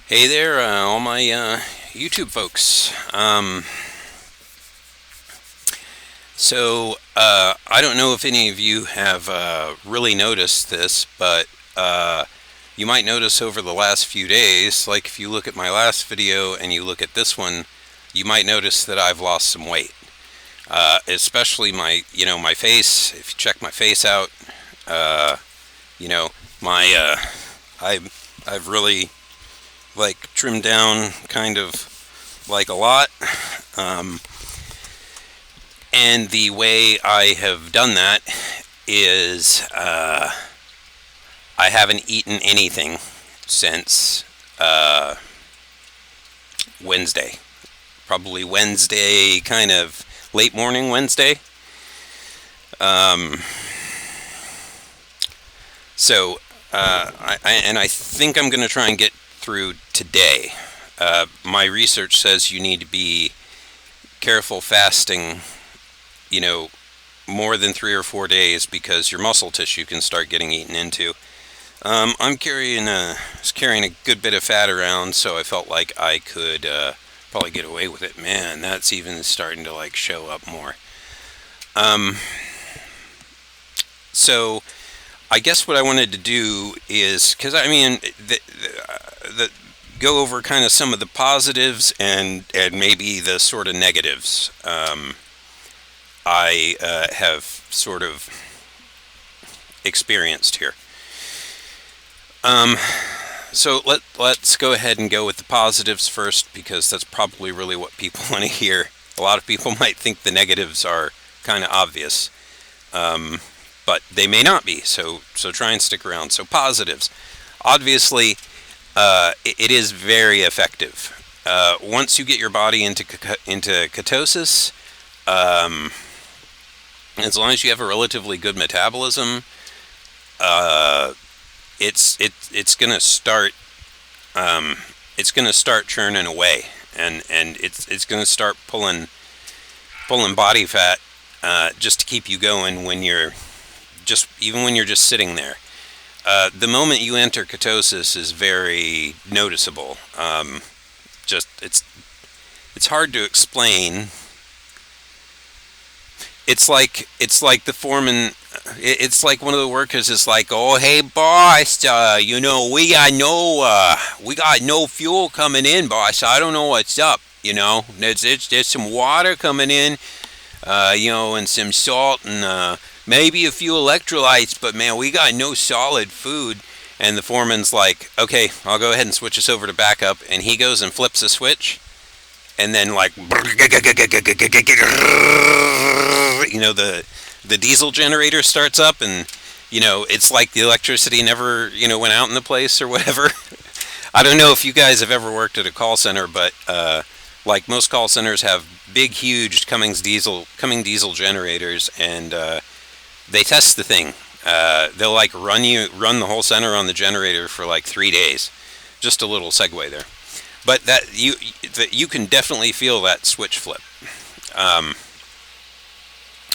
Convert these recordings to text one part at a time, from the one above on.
Hey there, all my YouTube folks. I don't know if any of you have really noticed this, but you might notice over the last few days, like if you look at my last video and you look at this one, you might notice that I've lost some weight. Especially my face. If you check my face out, uh, you know, my I've really like trimmed down kind of like a lot. Um, and the way I have done that is I haven't eaten anything since Wednesday. Probably Wednesday, kind of late morning Wednesday. Um, I think I'm going to try and get through today. My research says you need to be careful fasting, you know, more than 3 or 4 days because your muscle tissue can start getting eaten into. I'm carrying a good bit of fat around, so I felt like I could probably get away with it. Man, that's even starting to like show up more. Um, so I guess what I wanted to do is because I mean the go over kind of some of the positives and maybe the sort of negatives. I have sort of experienced here. Um, let's go ahead and go with the positives first because that's probably really what people want to hear. A lot of people might think the negatives are kind of obvious, um, but they may not be. So try and stick around. So positives, obviously, it is very effective. Once you get your body into ketosis, um, as long as you have a relatively good metabolism, uh, it's gonna start it's gonna start churning away, and it's gonna start pulling body fat just to keep you going when you're just sitting there. The moment you enter ketosis is very noticeable. Just it's hard to explain. It's like the foreman. It's like one of the workers is like, "Oh, hey, boss, we got no fuel coming in, boss. I don't know what's up. There's some water coming in, and some salt and maybe a few electrolytes, but man, we got no solid food." And the foreman's like, "Okay, I'll go ahead and switch us over to backup," and he goes and flips a switch, and then like the diesel generator starts up, and it's like the electricity never went out in the place or whatever. I don't know if you guys have ever worked at a call center, but like most call centers have big huge Cumming diesel generators, and they test the thing. They'll like run the whole center on the generator for like 3 days. Just a little segue there. But you can definitely feel that switch flip. Um,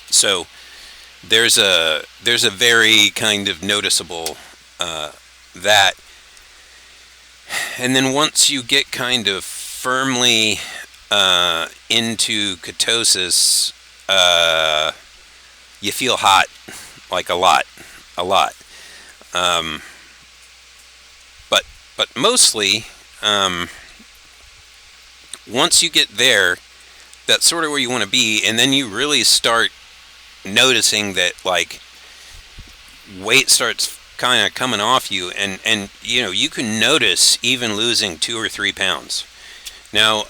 so there's a very kind of noticeable that, and then once you get kind of firmly into ketosis, you feel hot, like a lot. Um, but mostly, once you get there, that's sort of where you want to be, and then you really start noticing that like weight starts kind of coming off you, and you can notice even losing 2 or 3 pounds. Now,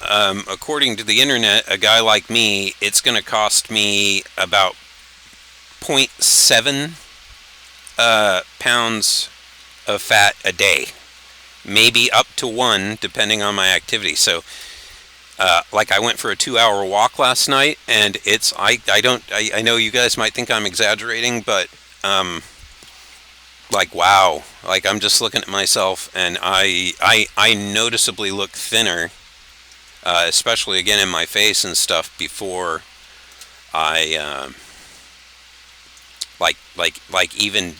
according to the internet, a guy like me, it's going to cost me about zero point 0.7 pounds of fat a day, maybe up to one, depending on my activity. So like I went for a 2-hour walk last night, and I know you guys might think I'm exaggerating, but like wow, like I'm just looking at myself, and I noticeably look thinner, especially again in my face and stuff before I like even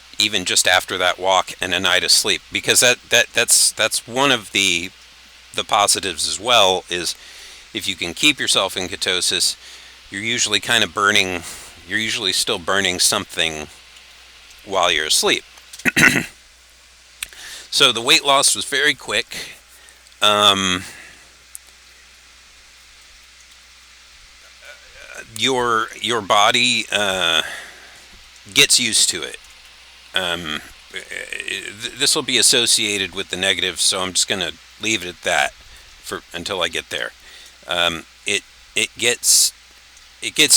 just after that walk and a night of sleep, because that's one of the the positives as well is if you can keep yourself in ketosis, you're usually kind of burning, you're usually still burning something while you're asleep. So the weight loss was very quick. Your body gets used to it. This will be associated with the negative, so I'm just going to leave it at that for until I get there. It gets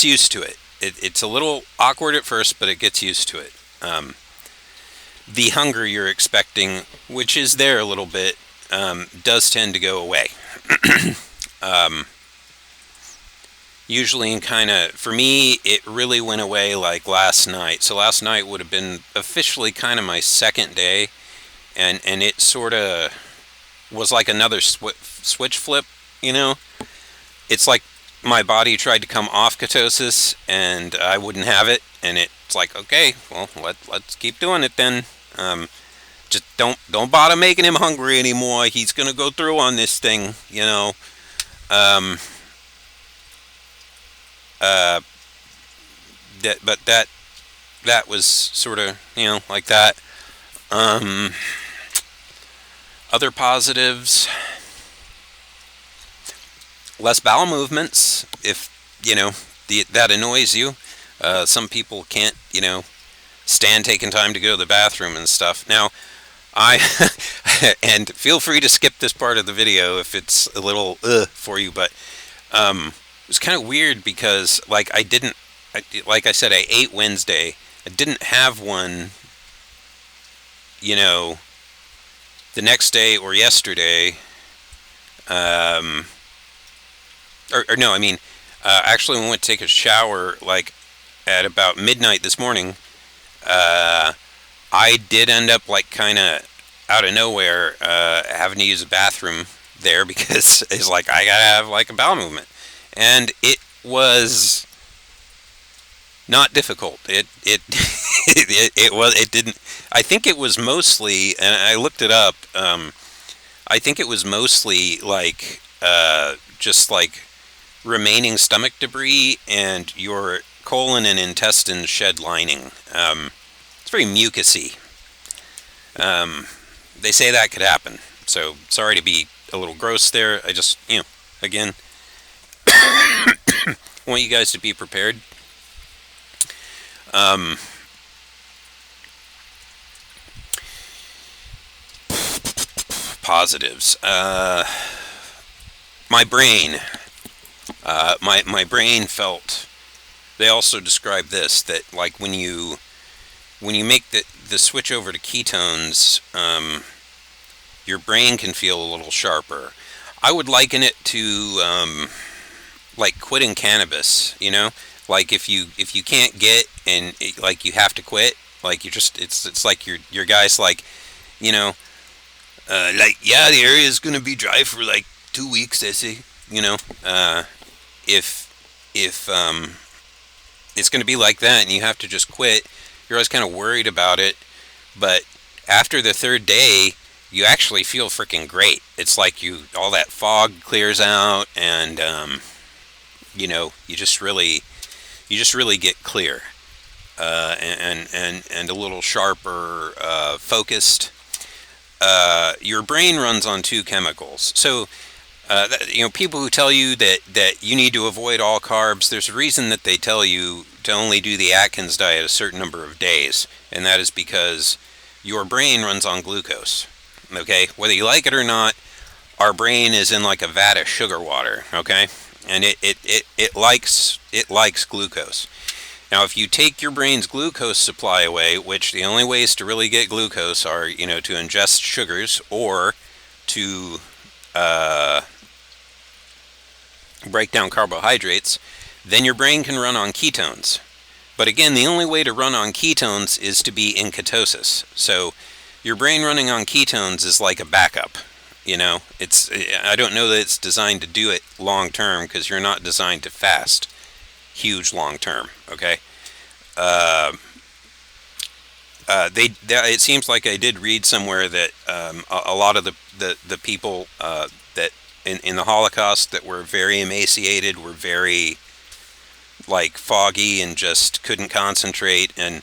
used to it. It's a little awkward at first, but it gets used to it. The hunger you're expecting, which is there a little bit, does tend to go away. Usually in kind of, for me, it really went away like last night. So last night would have been officially kind of my second day, and it sort of was like another switch flip, you know? It's like my body tried to come off ketosis, and I wouldn't have it, and it's like, okay, well, let's keep doing it then. Just don't bother making him hungry anymore. He's gonna go through on this thing, you know. That was sort of, you know, like that. Other positives: less bowel movements. If you know that annoys you, some people can't, you know, stand taking time to go to the bathroom and stuff. Now, I and feel free to skip this part of the video if it's a little for you, but it was kind of weird because, like, like I said, I ate Wednesday. I didn't have one, you know, the next day or yesterday. Or no, I mean, actually, when we went to take a shower, like, at about midnight this morning, I did end up, like, kind of out of nowhere, having to use a bathroom there because it's like, I gotta have, like, a bowel movement. And it was not difficult. It didn't, I think it was mostly, and I looked it up, I think it was mostly, like, just, like, remaining stomach debris and your colon and intestine shed lining. It's very mucusy. They say that could happen. So sorry to be a little gross there. I just, you know, again, want you guys to be prepared. Positives. My brain. My brain felt. They also describe this, that, like, when you make the switch over to ketones, your brain can feel a little sharper. I would liken it to like quitting cannabis. You know, like if you can't get, and like you have to quit, like you just, it's like your guy's like, you know, like, yeah, the area is gonna be dry for like 2 weeks, I see. You know, if it's going to be like that and you have to just quit, you're always kind of worried about it, but after the third day, you actually feel freaking great. It's like all that fog clears out, and you know, you just really get clear, and a little sharper, focused. Your brain runs on two chemicals, so. You know, people who tell you that you need to avoid all carbs, there's a reason that they tell you to only do the Atkins diet a certain number of days, and that is because your brain runs on glucose. Okay, whether you like it or not, our brain is in like a vat of sugar water. Okay, and it likes glucose. Now, if you take your brain's glucose supply away, which the only ways to really get glucose are, you know, to ingest sugars or to break down carbohydrates, then your brain can run on ketones. But again, the only way to run on ketones is to be in ketosis. So your brain running on ketones is like a backup. You know, I don't know that it's designed to do it long term, because you're not designed to fast huge long term. Okay. It seems like I did read somewhere that a lot of the people that in the Holocaust that were very emaciated, were very like foggy and just couldn't concentrate, and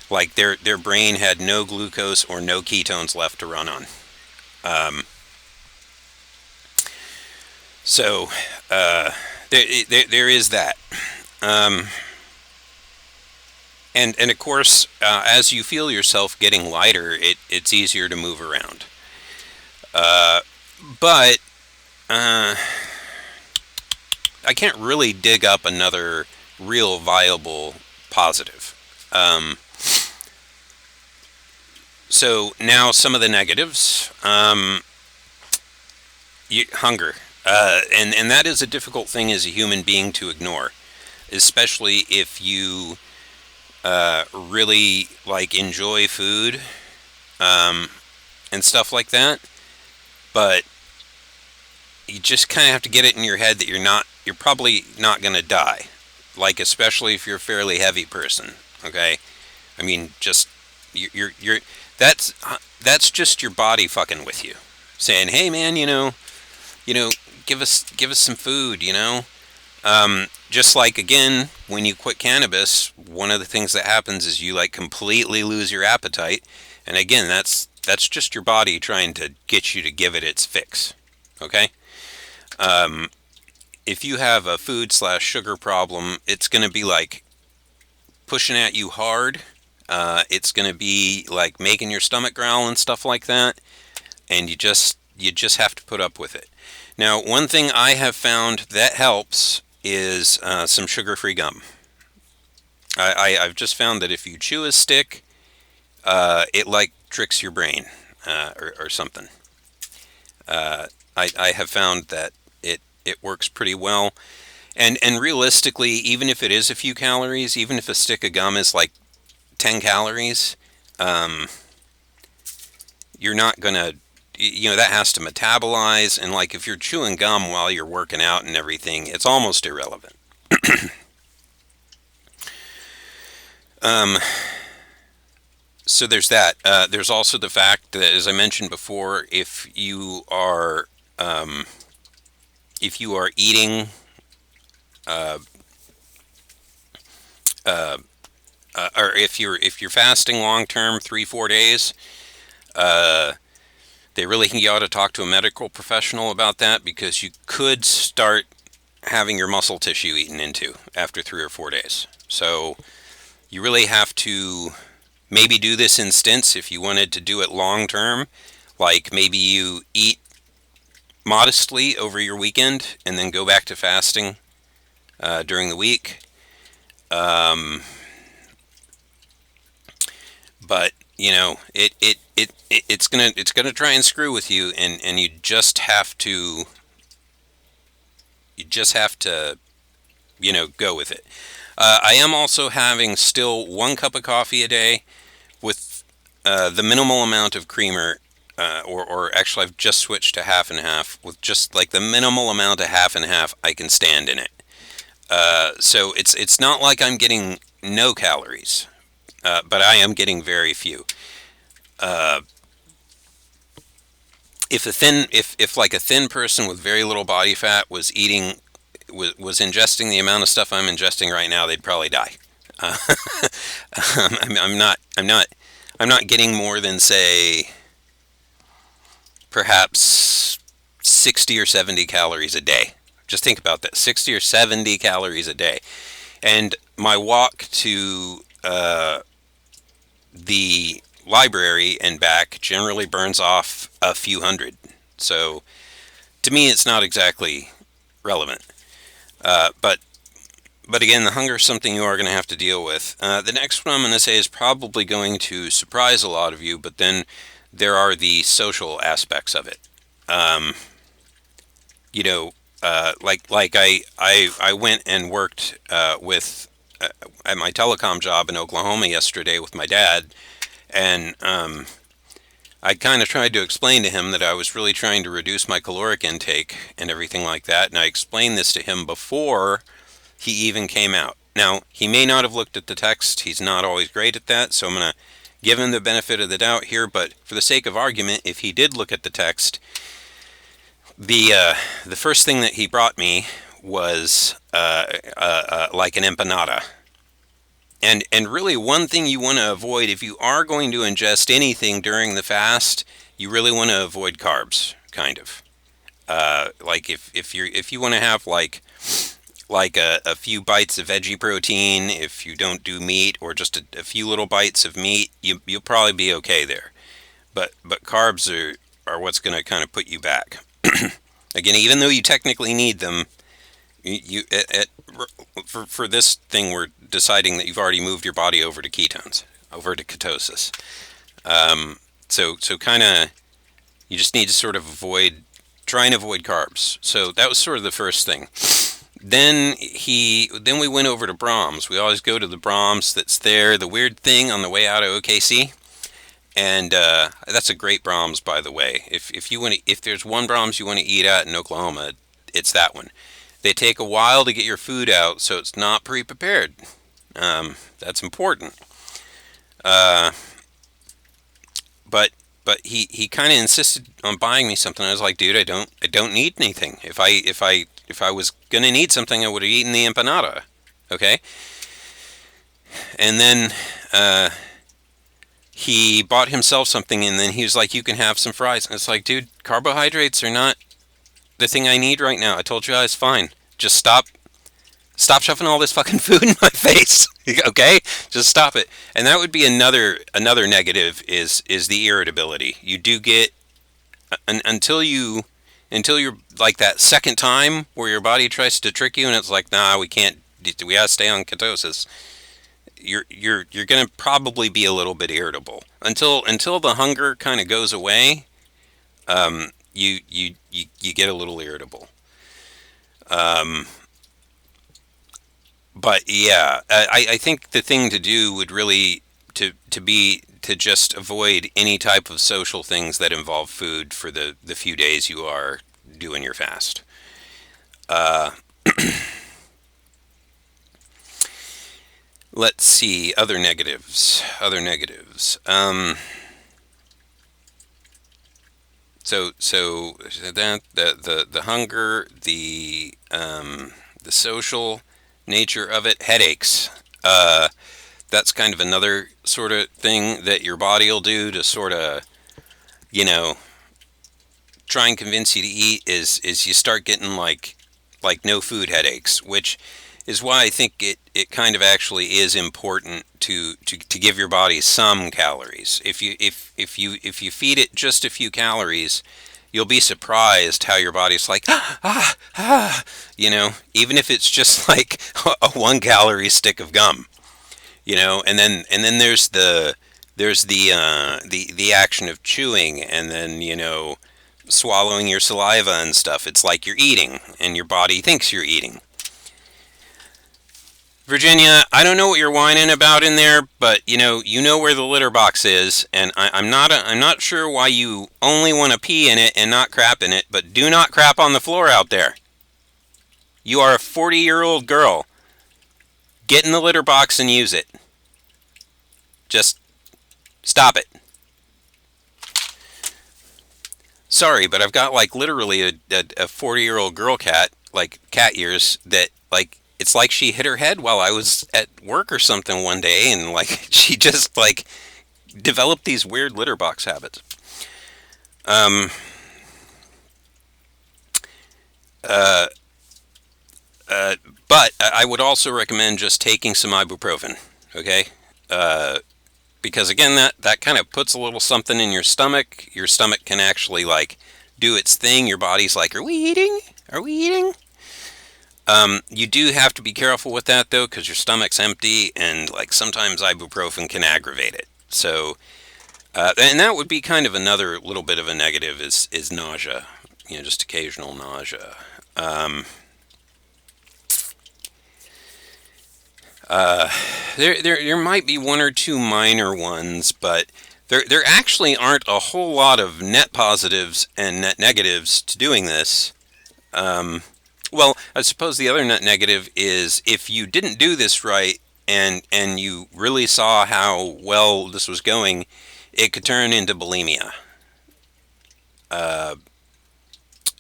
like their brain had no glucose or no ketones left to run on. Um, so there is that. Um, and of course, as you feel yourself getting lighter, it's easier to move around. Uh, but I can't really dig up another real viable positive. Um, so now some of the negatives. Hunger. And that is a difficult thing as a human being to ignore, especially if you really like enjoy food um, and stuff like that. But you just kind of have to get it in your head that you're probably not going to die. Like, especially if you're a fairly heavy person. Okay, I mean, just you're that's just your body fucking with you, saying, "Hey, man, you know, give us some food." Just like, again, when you quit cannabis, one of the things that happens is you like completely lose your appetite, and again, that's just your body trying to get you to give it its fix. Okay. Um, if you have a food/sugar problem, it's going to be like pushing at you hard. It's going to be like making your stomach growl and stuff like that, and you just have to put up with it. Now, one thing I have found that helps is some sugar-free gum. I've just found that if you chew a stick, it like tricks your brain or something. I have found that it works pretty well. And realistically, even if it is a few calories, even if a stick of gum is like 10 calories, um, you're not gonna, that has to metabolize. And like if you're chewing gum while you're working out and everything, it's almost irrelevant. Um, so there's that. There's also the fact that, as I mentioned before, um, if you are eating uh, uh, or if you're fasting long term, 3-4 days, uh, they really think you ought to talk to a medical professional about that, because you could start having your muscle tissue eaten into after 3 or 4 days. So you really have to maybe do this in stints if you wanted to do it long term. Like maybe you eat modestly over your weekend and then go back to fasting during the week. Um, but it's gonna try and screw with you, and you just have to go with it. I am also having still 1 cup of coffee a day with the minimal amount of creamer, or actually I've just switched to half and half, with just like the minimal amount of half and half I can stand in it. So it's not like I'm getting no calories, but I am getting very few. Uh, if like a thin person with very little body fat was ingesting the amount of stuff I'm ingesting right now, they'd probably die. Uh, I'm not getting more than, say, perhaps 60 or 70 calories a day. Just think about that, 60 or 70 calories a day. And my walk to the library and back generally burns off a few hundred. So to me, it's not exactly relevant. But again, the hunger is something you are going to have to deal with. The next one I'm going to say is probably going to surprise a lot of you, but then there are the social aspects of it. Um, like I went and worked at my telecom job in Oklahoma yesterday with my dad, and I kind of tried to explain to him that I was really trying to reduce my caloric intake and everything like that, and I explained this to him before he even came out. Now, he may not have looked at the text. He's not always great at that, so I'm going to give him the benefit of the doubt here, but for the sake of argument, if he did look at the text, The first thing that he brought me was like an empanada. And really, one thing you want to avoid if you are going to ingest anything during the fast, you really want to avoid carbs, kind of. Like if you want to have like a few bites of veggie protein, if you don't do meat, or just a few little bites of meat, you'll probably be okay there. But carbs are what's going to kind of put you back. Again, even though you technically need them, you for this thing, we're deciding that you've already moved your body over to ketones, over to ketosis. So kind of, you just need to sort of try and avoid carbs. So that was sort of the first thing. Then we went over to Brahms. We always go to the Brahms that's there. The weird thing on the way out of OKC, and that's a great Brahms, by the way. If there's one Brahms you want to eat at in Oklahoma, it's that one. They take a while to get your food out, so it's not pre-prepared. That's important. Uh, but he kind of insisted on buying me something. I was like, dude, I don't need anything. If I was gonna need something, I would have eaten the empanada. Okay. And then he bought himself something, and then he was like, you can have some fries. And it's like, dude, carbohydrates are not the thing I need right now. I told you I was fine. Just stop shoving all this fucking food in my face. Okay, just stop it. And that would be another negative is the irritability. You do get until you're like that second time where your body tries to trick you, and it's like, nah, we can't. We gotta stay on ketosis. You're gonna probably be a little bit irritable until the hunger kind of goes away. You get a little irritable. Um, but yeah, I think the thing to do would really to just avoid any type of social things that involve food for the few days you are doing your fast. Uh, let's see, other negatives. Other negatives. So that the hunger, the social nature of it, headaches. That's kind of another sort of thing that your body will do to sort of, you know, try and convince you to eat is you start getting like no food headaches, which is why I think it kind of actually is important to give your body some calories. If you feed it just a few calories, you'll be surprised how your body's like, even if it's just like a 1 calorie stick of gum, and then there's the action of chewing, and then swallowing your saliva and stuff. It's like you're eating, and your body thinks you're eating. Virginia, I don't know what you're whining about in there, but you know where the litter box is, and I'm not sure why you only want to pee in it and not crap in it, but do not crap on the floor out there. You are a 40-year-old girl. Get in the litter box and use it. Just stop it. Sorry, but I've got like literally a 40-year-old girl cat, like cat ears, that like it's like she hit her head while I was at work or something one day, and like she just like developed these weird litter box habits. Um, uh, uh, but I would also recommend just taking some ibuprofen. Okay, uh, because again, that kind of puts a little something in your stomach. Your stomach can actually like do its thing. Your body's like, are we eating? Are we eating? You do have to be careful with that though, because your stomach's empty, and like sometimes ibuprofen can aggravate it. So, and that would be kind of another little bit of a negative is nausea. Just occasional nausea. Um, uh, there might be one or two minor ones, but there actually aren't a whole lot of net positives and net negatives to doing this. Um, Well, I suppose the other net negative is if you didn't do this right and you really saw how well this was going, it could turn into bulimia. Uh,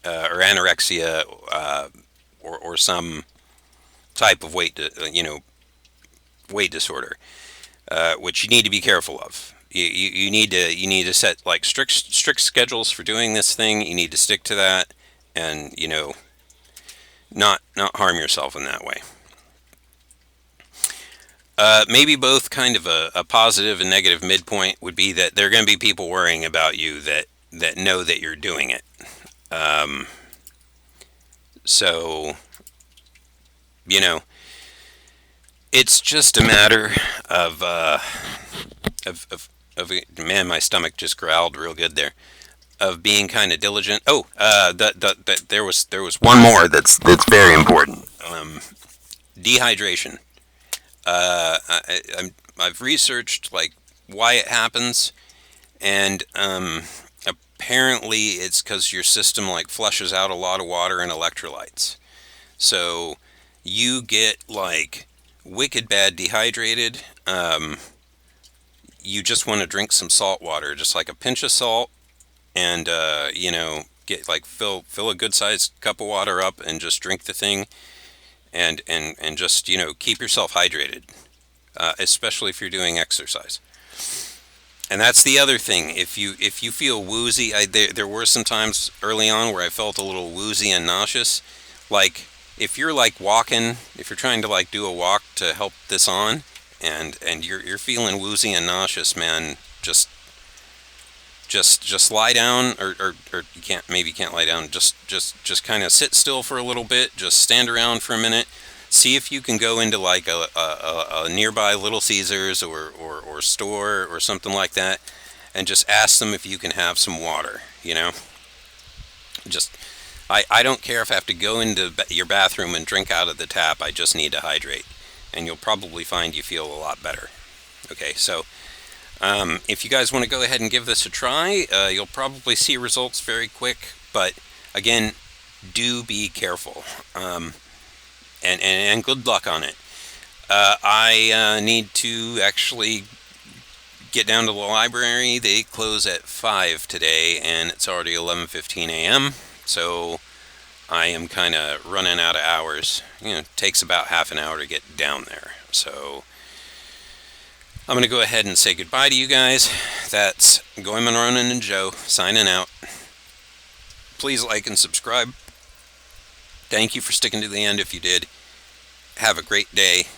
or anorexia, or some type of weight disorder, which you need to be careful of. You need to set like strict schedules for doing this thing. You need to stick to that, and not harm yourself in that way. Maybe both kind of a positive and negative midpoint would be that there are going to be people worrying about you that know that you're doing it. Um, so you know, it's just a matter of man, my stomach just growled real good there. Of being kind of diligent. Oh, there was one more that's very important. Dehydration. I've researched like why it happens, and apparently it's because your system like flushes out a lot of water and electrolytes. So you get like wicked bad dehydrated. You just want to drink some salt water, just like a pinch of salt, and get like fill a good sized cup of water up and just drink the thing, and just keep yourself hydrated, especially if you're doing exercise. And that's the other thing. If you feel woozy, there were some times early on where I felt a little woozy and nauseous. Like if you're like walking, if you're trying to like do a walk to help this on, and you're feeling woozy and nauseous, man, just lie down, or you can't lie down. Just kind of sit still for a little bit. Just stand around for a minute. See if you can go into like a nearby Little Caesars or store or something like that, and just ask them if you can have some water. Just I don't care if I have to go into your bathroom and drink out of the tap. I just need to hydrate, and you'll probably find you feel a lot better. Okay, so if you guys want to go ahead and give this a try, you'll probably see results very quick. But again, do be careful, and good luck on it. I need to actually get down to the library. They close at 5 today, and it's already 11:15 a.m. So I am kind of running out of hours. It takes about half an hour to get down there. So I'm going to go ahead and say goodbye to you guys. That's goemonronin and Joe signing out. Please like and subscribe. Thank you for sticking to the end if you did. Have a great day.